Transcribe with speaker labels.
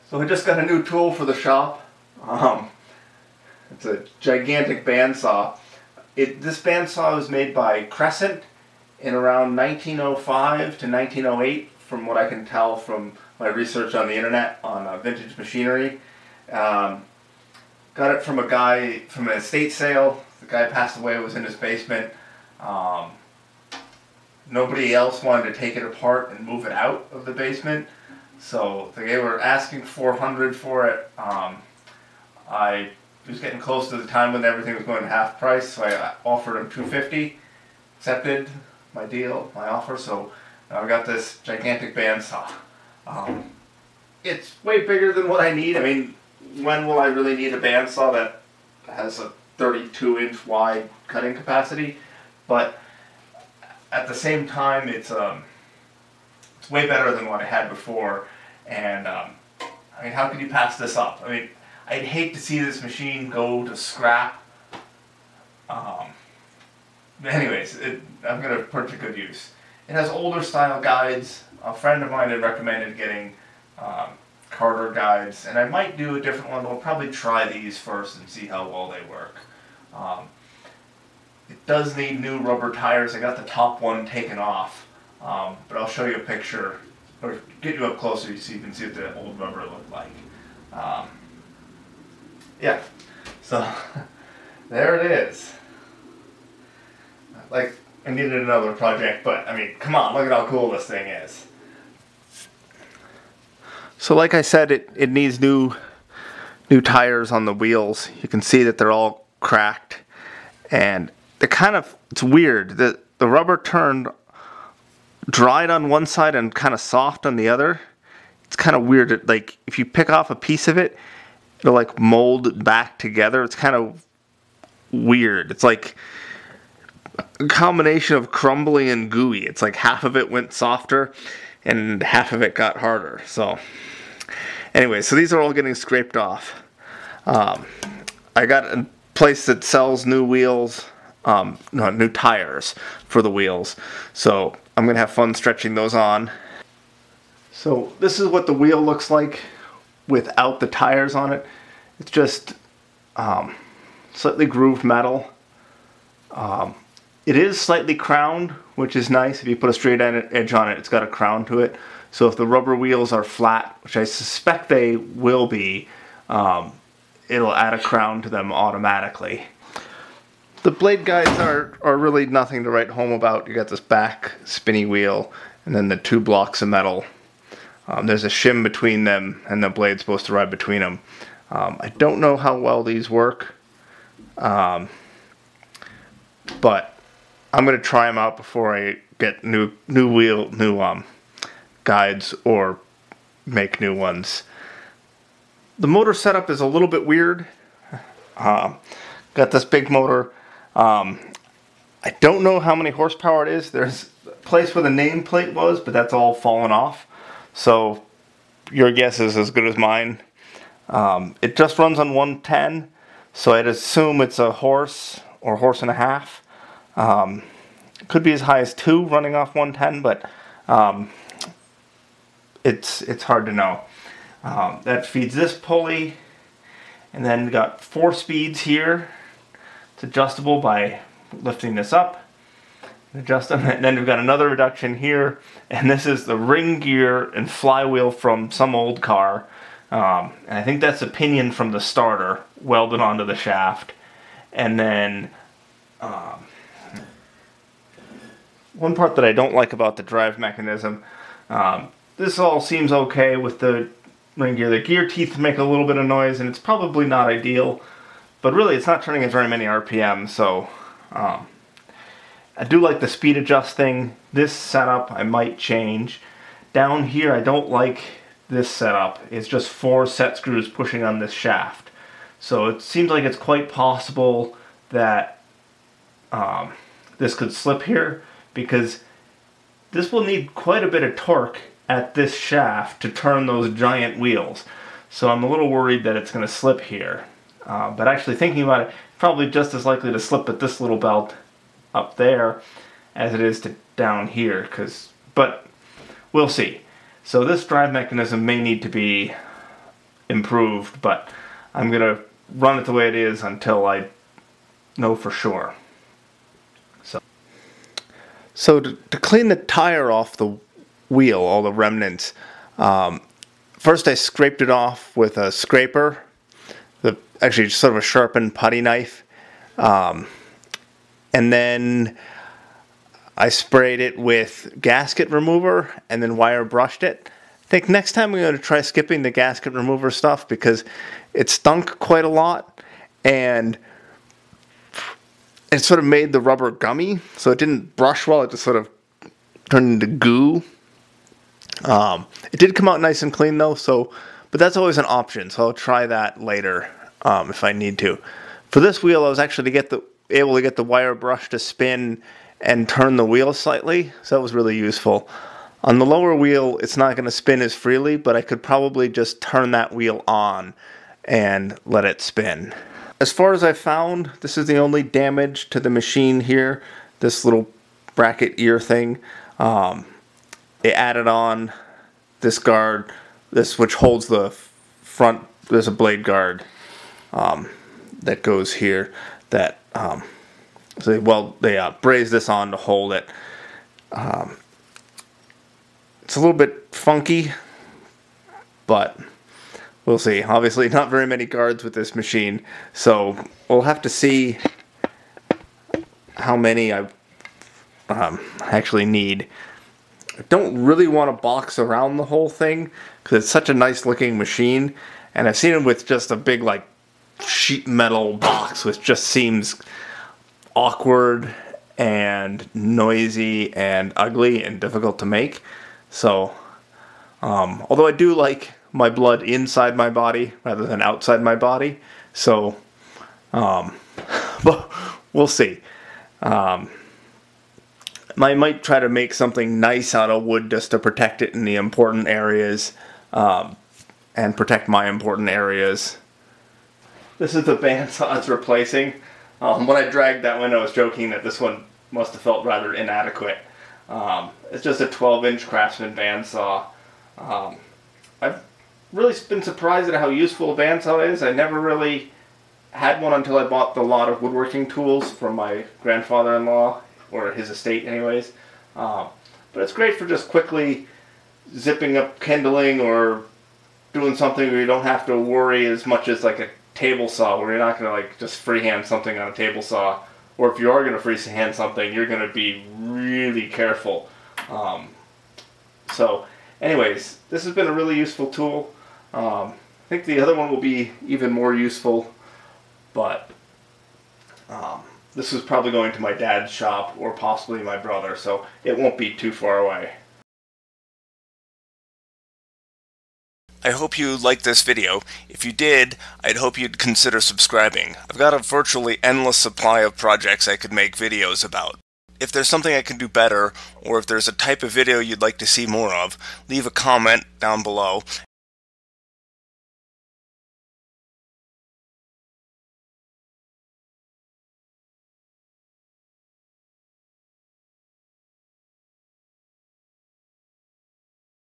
Speaker 1: So I just got a new tool for the shop. It's a gigantic bandsaw. This bandsaw was made by Crescent in around 1905 to 1908, from what I can tell from my research on the internet on vintage machinery. Got it from a guy from an estate sale. The guy passed away, was in his basement. Nobody else wanted to take it apart and move it out of the basement, so they were asking $400 for it. I was getting close to the time when everything was going to half price, so I offered him $250. Accepted my deal, my offer. So now I got this gigantic bandsaw. It's way bigger than what I need. I mean, when will I really need a bandsaw that has a 32-inch wide cutting capacity? But at the same time, it's way better than what I had before. And I mean, how could you pass this up? I mean, I'd hate to see this machine go to scrap. Anyways, I'm going to put it to good use. It has older style guides. A friend of mine had recommended getting Carter guides, and I might do a different one, but I'll probably try these first and see how well they work. It does need new rubber tires. I got the top one taken off, but I'll show you a picture, or get you up closer so you can see what the old rubber looked like. Yeah, so there it is. Like, I needed another project, but I mean, come on, look at how cool this thing is. So like I said, it needs new tires on the wheels. You can see that they're all cracked, and they're it's weird. The rubber turned dried on one side and kind of soft on the other. It's kind of weird. Like, if you pick off a piece of it, it'll like mold back together. It's kind of weird. It's like a combination of crumbly and gooey. It's like half of it went softer and half of it got harder. So anyway, so these are all getting scraped off. I got a place that sells new wheels, no, new tires for the wheels. So I'm going to have fun stretching those on. So this is what the wheel looks like without the tires on it. It's just slightly grooved metal. It is slightly crowned, which is nice. If you put a straight edge on it, it's got a crown to it. So if the rubber wheels are flat, which I suspect they will be, it'll add a crown to them automatically. The blade guides are really nothing to write home about. You got this back spinny wheel and then the two blocks of metal. There's a shim between them, and the blade's supposed to ride between them. I don't know how well these work, but I'm going to try them out before I get new guides or make new ones. The motor setup is a little bit weird. Got this big motor. I don't know how many horsepower it is. There's a place where the nameplate was, but that's all fallen off. So your guess is as good as mine. It just runs on 110, so I'd assume it's a horse or horse and a half. Could be as high as 2 running off 110, but it's hard to know. That feeds this pulley, and then we got 4 speeds here. It's adjustable by lifting this up. Adjust them, and then we've got another reduction here, and this is the ring gear and flywheel from some old car, and I think that's a pinion from the starter welded onto the shaft. And then one part that I don't like about the drive mechanism, this all seems okay with the ring gear. The gear teeth make a little bit of noise, and it's probably not ideal, but really it's not turning at very many RPM, so I do like the speed adjust thing. This setup I might change. Down here I don't like this setup. It's just 4 set screws pushing on this shaft. So it seems like it's quite possible that this could slip here, because this will need quite a bit of torque at this shaft to turn those giant wheels. So I'm a little worried that it's going to slip here. But actually thinking about it, probably just as likely to slip at this little belt up there as it is to down here, but we'll see. So this drive mechanism may need to be improved, but I'm going to run it the way it is until I know for sure. So to clean the tire off the wheel, all the remnants, first I scraped it off with a scraper, actually sort of a sharpened putty knife, and then I sprayed it with gasket remover and then wire brushed it. I think next time I'm going to try skipping the gasket remover stuff because it stunk quite a lot and it sort of made the rubber gummy, so it didn't brush well. It just sort of turned into goo. It did come out nice and clean though, but that's always an option, so I'll try that later if I need to. For this wheel, I was actually able to get the wire brush to spin and turn the wheel slightly, so that was really useful. On the lower wheel, it's not going to spin as freely, but I could probably just turn that wheel on and let it spin. As far as I found, this is the only damage to the machine here, this little bracket ear thing. It added on this guard, which holds the front. There's a blade guard that goes here that they brazed this on to hold it. It's a little bit funky, but we'll see. Obviously not very many guards with this machine, so we'll have to see how many I actually need. I don't really want to box around the whole thing because it's such a nice looking machine, and I've seen it with just a big like sheet metal box, which just seems awkward and noisy and ugly and difficult to make. So although I do like my blood inside my body rather than outside my body, so but we'll see. I might try to make something nice out of wood just to protect it in the important areas and protect my important areas. This is the bandsaw it's replacing. When I dragged that one, I was joking that this one must have felt rather inadequate. It's just a 12-inch Craftsman bandsaw. I've really been surprised at how useful a bandsaw is. I never really had one until I bought the lot of woodworking tools from my grandfather-in-law, or his estate anyways. But it's great for just quickly zipping up kindling or doing something where you don't have to worry as much as like a table saw, where you're not going to like just freehand something on a table saw, or if you are going to freehand something, you're going to be really careful. So anyways, this has been a really useful tool. I think the other one will be even more useful, but this is probably going to my dad's shop or possibly my brother, so it won't be too far away. I hope you liked this video. If you did, I'd hope you'd consider subscribing. I've got a virtually endless supply of projects I could make videos about. If there's something I can do better, or if there's a type of video you'd like to see more of, leave a comment down below.